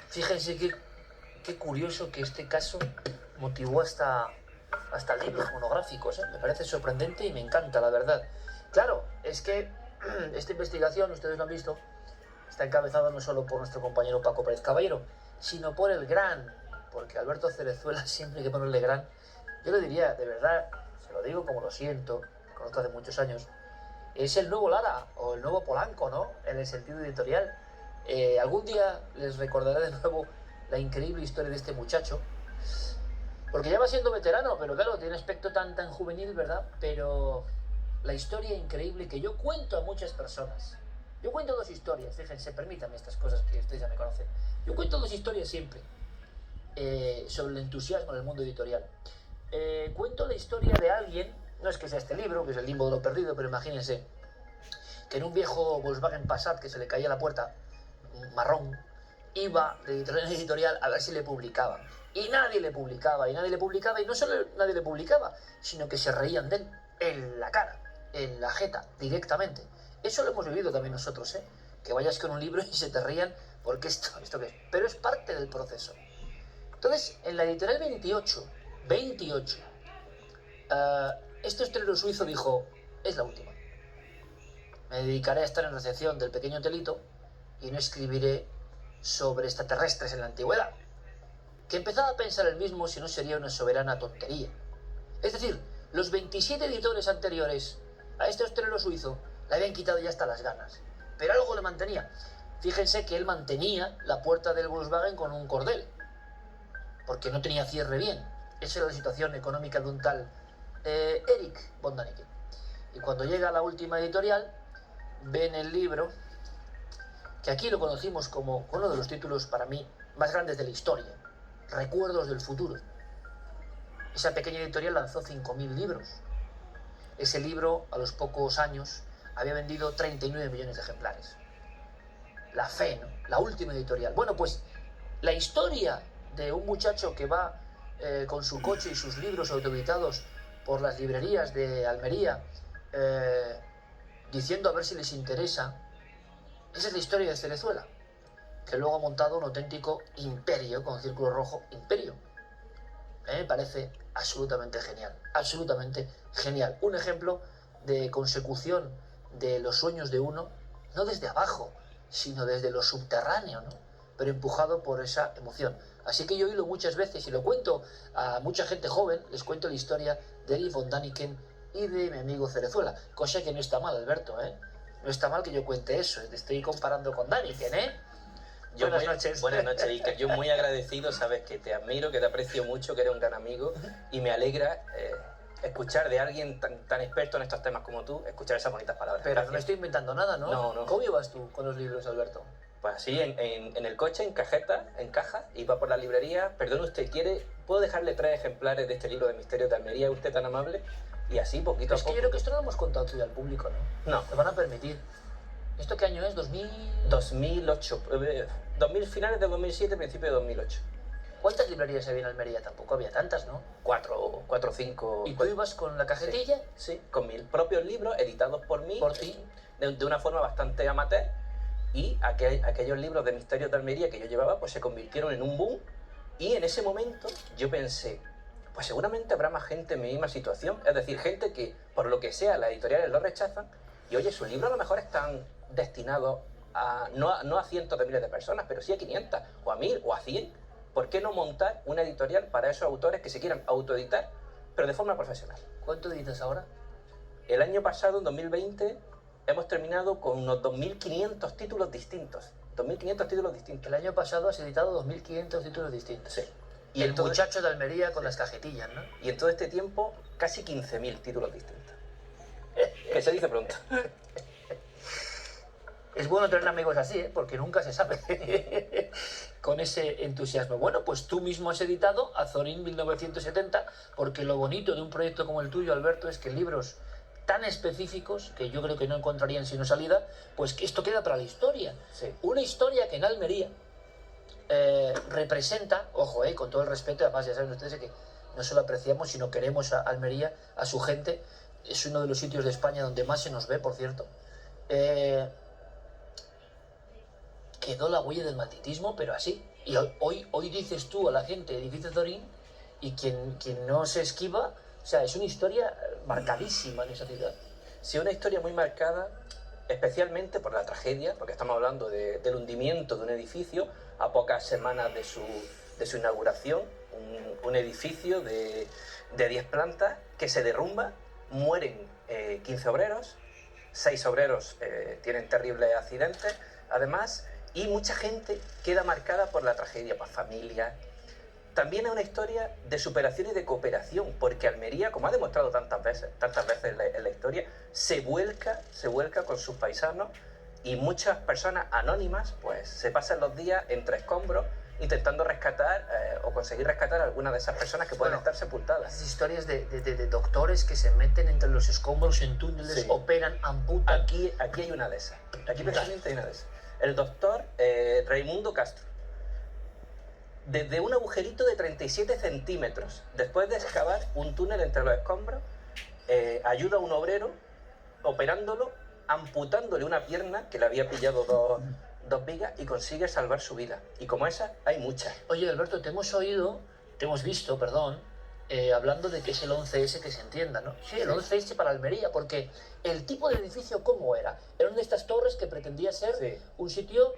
Fíjense qué curioso que este caso motivó hasta libros monográficos, ¿eh? Me parece sorprendente y me encanta, la verdad. Claro, es que esta investigación, ustedes lo han visto, está encabezada no solo por nuestro compañero Paco Pérez Caballero, sino por el gran, porque Alberto Cerezuela, siempre hay que ponerle gran, yo le diría, de verdad, se lo digo como lo siento, lo conozco hace muchos años, es el nuevo Lara o el nuevo Polanco, ¿no? En el sentido editorial. Algún día les recordaré de nuevo la increíble historia de este muchacho, porque ya va siendo veterano, pero claro, tiene aspecto tan juvenil, ¿verdad? Pero la historia increíble que yo cuento a muchas personas. Yo cuento dos historias, fíjense, permítanme estas cosas que ustedes ya me conocen. Yo cuento dos historias siempre sobre el entusiasmo en el mundo editorial. Cuento la historia de alguien, no es que sea este libro, que es el Limbo de lo Perdido, pero imagínense que en un viejo Volkswagen Passat que se le caía la puerta, marrón, iba de editorial en editorial a ver si le publicaban. Y nadie le publicaba, y nadie le publicaba, y no solo nadie le publicaba, sino que se reían de él, en la cara, en la jeta, directamente. Eso lo hemos vivido también nosotros, ¿eh? Que vayas con un libro y se te rían, porque esto qué es. Pero es parte del proceso. Entonces, en la editorial 28, este hostelero suizo dijo, es la última. Me dedicaré a estar en recepción del pequeño hotelito y no escribiré sobre extraterrestres en la antigüedad. Que empezaba a pensar él mismo si no sería una soberana tontería. Es decir, los 27 editores anteriores a este hostelero suizo le habían quitado ya hasta las ganas. Pero algo le mantenía. Fíjense que él mantenía la puerta del Volkswagen con un cordel, porque no tenía cierre bien. Esa era la situación económica de un tal Erich von Däniken. Y cuando llega a la última editorial, ven el libro, que aquí lo conocimos como uno de los títulos para mí más grandes de la historia, Recuerdos del futuro. Esa pequeña editorial lanzó 5.000 libros. Ese libro, a los pocos años, había vendido 39 millones de ejemplares. La fe, ¿no? La última editorial. Bueno, pues la historia de un muchacho que va con su coche y sus libros autoeditados por las librerías de Almería, diciendo a ver si les interesa, esa es la historia de Cerezuela, que luego ha montado un auténtico imperio con círculo rojo, imperio. Me parece absolutamente genial, absolutamente genial. Un ejemplo de consecución de los sueños de uno, no desde abajo, sino desde lo subterráneo, ¿no? Pero empujado por esa emoción. Así que yo he oído muchas veces, y lo cuento a mucha gente joven, les cuento la historia de Erich von Däniken y de mi amigo Cerezuela, cosa que no está mal, Alberto, ¿eh? No está mal que yo cuente eso, te estoy comparando con Däniken, ¿eh? Buenas noches. Buenas noches, Iker. Yo muy agradecido, sabes que te admiro, que te aprecio mucho, que eres un gran amigo y me alegra escuchar de alguien tan experto en estos temas como tú, escuchar esas bonitas palabras. Pero no me estoy inventando nada, ¿no? No. ¿Cómo ibas tú con los libros, Alberto? Pues así, en el coche, en caja, iba por la librería. Perdón, ¿usted quiere? ¿Puedo dejarle 3 ejemplares de este libro de Misterios de Almería? ¿Usted tan amable? Y así, poquito a poco. Es que yo creo que esto no lo hemos contado todavía al público, ¿no? No. Nos van a permitir. ¿Esto qué año es? ¿2000? 2008. 2000, finales de 2007, principio de 2008. ¿Cuántas librerías había en Almería? Tampoco había tantas, ¿no? 4 o 5. ¿Y tú ibas con la cajetilla? Sí, con mis propios libros editados por mí. ¿Por ti? De una forma bastante amateur. Y aquellos libros de Misterios de Almería que yo llevaba, pues se convirtieron en un boom. Y en ese momento yo pensé, pues seguramente habrá más gente en mi misma situación. Es decir, gente que, por lo que sea, las editoriales lo rechazan. Y oye, sus libros a lo mejor están destinados no a cientos de miles de personas, pero sí a 500, o a 1000, o a 100. ¿Por qué no montar una editorial para esos autores que se quieran autoeditar, pero de forma profesional? ¿Cuánto editas ahora? El año pasado, en 2020, hemos terminado con unos 2.500 títulos distintos. 2.500 títulos distintos. El año pasado has editado 2.500 títulos distintos. Sí. Y el muchacho de Almería con las cajetillas, ¿no? Y en todo este tiempo, casi 15.000 títulos distintos. Que se dice pronto. Es bueno tener amigos así, ¿eh? Porque nunca se sabe. Con ese entusiasmo. Bueno, pues tú mismo has editado Azorín 1970, porque lo bonito de un proyecto como el tuyo, Alberto, es que libros tan específicos, que yo creo que no encontrarían sino salida, pues que esto queda para la historia. Sí. Una historia que en Almería representa, ojo, con todo el respeto, además ya saben ustedes que no solo apreciamos, sino queremos a Almería, a su gente. Es uno de los sitios de España donde más se nos ve, por cierto. Quedó la huella del malditismo, pero así. Y hoy dices tú a la gente edificio Zorín, y quien no se esquiva, o sea, es una historia marcadísima en esa ciudad. Sí, una historia muy marcada, especialmente por la tragedia, porque estamos hablando del hundimiento de un edificio a pocas semanas de su inauguración, un edificio de 10 plantas que se derrumba, mueren 15 obreros, 6 obreros tienen terribles accidentes, además, y mucha gente queda marcada por la tragedia, por familias. También es una historia de superación y de cooperación, porque Almería, como ha demostrado tantas veces en la historia, se vuelca con sus paisanos, y muchas personas anónimas pues se pasan los días entre escombros intentando rescatar o conseguir rescatar a algunas de esas personas que pueden estar sepultadas. Esas historias de doctores que se meten entre los escombros en túneles, Sí. operan, amputan. Aquí hay una de esas. Aquí precisamente hay una de esas. El doctor Raimundo Castro, desde un agujerito de 37 centímetros, después de excavar un túnel entre los escombros, ayuda a un obrero operándolo, amputándole una pierna que le había pillado dos vigas, y consigue salvar su vida. Y como esa, hay muchas. Oye, Alberto, te hemos visto, hablando de que es el 11S, que se entienda, ¿no? Sí, el 11S para Almería, porque el tipo de edificio, ¿cómo era? Era una de estas torres que pretendía ser un sitio,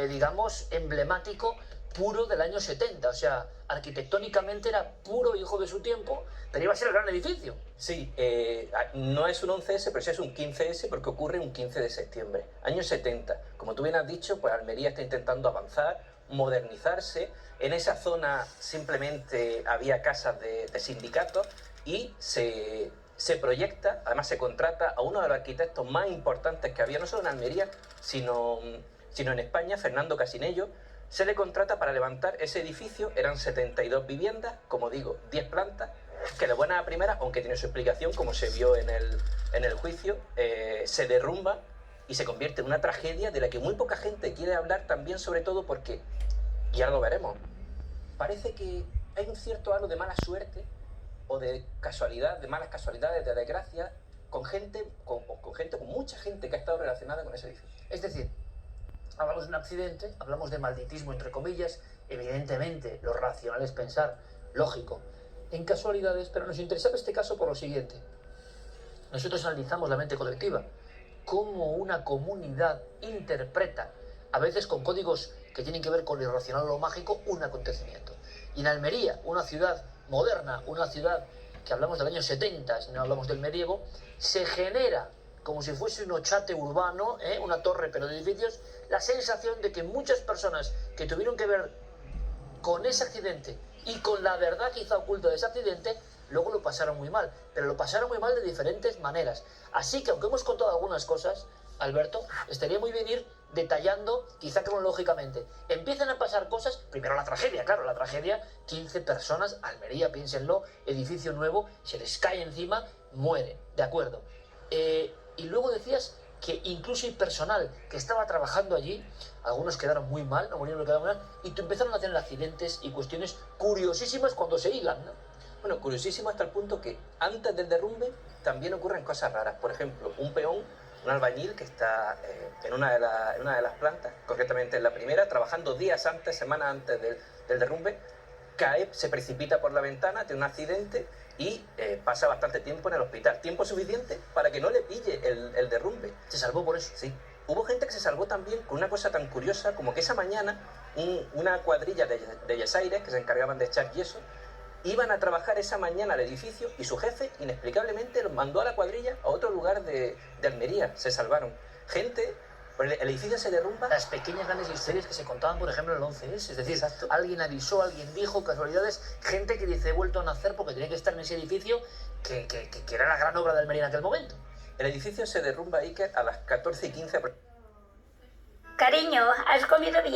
digamos, emblemático, puro del año 70, o sea, arquitectónicamente era puro hijo de su tiempo, pero iba a ser el gran edificio. Sí, no es un 11S, pero sí es un 15S, porque ocurre un 15 de septiembre, año 70. Como tú bien has dicho, pues Almería está intentando avanzar, modernizarse. En esa zona simplemente había casas de sindicatos, y se proyecta, además se contrata a uno de los arquitectos más importantes que había, no solo en Almería, sino en España, Fernando Casinello. Se le contrata para levantar ese edificio. Eran 72 viviendas, como digo, 10 plantas, que de buena a primera, aunque tiene su explicación, como se vio en el juicio, se derrumba y se convierte en una tragedia de la que muy poca gente quiere hablar, también sobre todo porque, y ahora lo veremos, parece que hay un cierto halo de mala suerte o de casualidad, de malas casualidades, de desgracia, con mucha gente que ha estado relacionada con ese edificio. Es decir, hablamos de un accidente, hablamos de malditismo, entre comillas, evidentemente lo racional es pensar, lógico, en casualidades, pero nos interesaba este caso por lo siguiente. Nosotros analizamos la mente colectiva, cómo una comunidad interpreta, a veces con códigos que tienen que ver con lo irracional o lo mágico, un acontecimiento. Y en Almería, una ciudad moderna, una ciudad que hablamos del año 70, si no hablamos del medievo, se genera, como si fuese un ochate urbano, una torre pero de edificios, la sensación de que muchas personas que tuvieron que ver con ese accidente y con la verdad quizá oculta de ese accidente, luego lo pasaron muy mal, pero lo pasaron muy mal de diferentes maneras. Así que aunque hemos contado algunas cosas, Alberto, estaría muy bien ir detallando, quizá cronológicamente. Empiezan a pasar cosas, primero la tragedia, claro, la tragedia, 15 personas, Almería, piénsenlo, edificio nuevo, se les cae encima, muere, de acuerdo. Y luego decías que incluso hay personal que estaba trabajando allí, algunos quedaron muy mal, no murieron, quedaron mal, y empezaron a hacer accidentes y cuestiones curiosísimas cuando se hilan, ¿no? Bueno, curiosísimo hasta el punto que antes del derrumbe también ocurren cosas raras. Por ejemplo, un peón, un albañil que está en una de las plantas, concretamente en la primera, trabajando días antes, semanas antes del derrumbe, cae, se precipita por la ventana, tiene un accidente y pasa bastante tiempo en el hospital. Tiempo suficiente para que no le pille el derrumbe. Se salvó por eso. Sí. Hubo gente que se salvó también con una cosa tan curiosa como que esa mañana una cuadrilla de yesaires que se encargaban de echar yeso iban a trabajar esa mañana al edificio, y su jefe inexplicablemente los mandó a la cuadrilla a otro lugar de Almería. Se salvaron. Gente, el edificio se derrumba. Las pequeñas grandes historias que se contaban, por ejemplo, en el 11S. Es decir, exacto, alguien avisó, alguien dijo, casualidades, gente que dice he vuelto a nacer porque tenía que estar en ese edificio que era la gran obra de Almería en aquel momento. El edificio se derrumba, Iker, a las 14:15. Cariño, ¿has comido bien?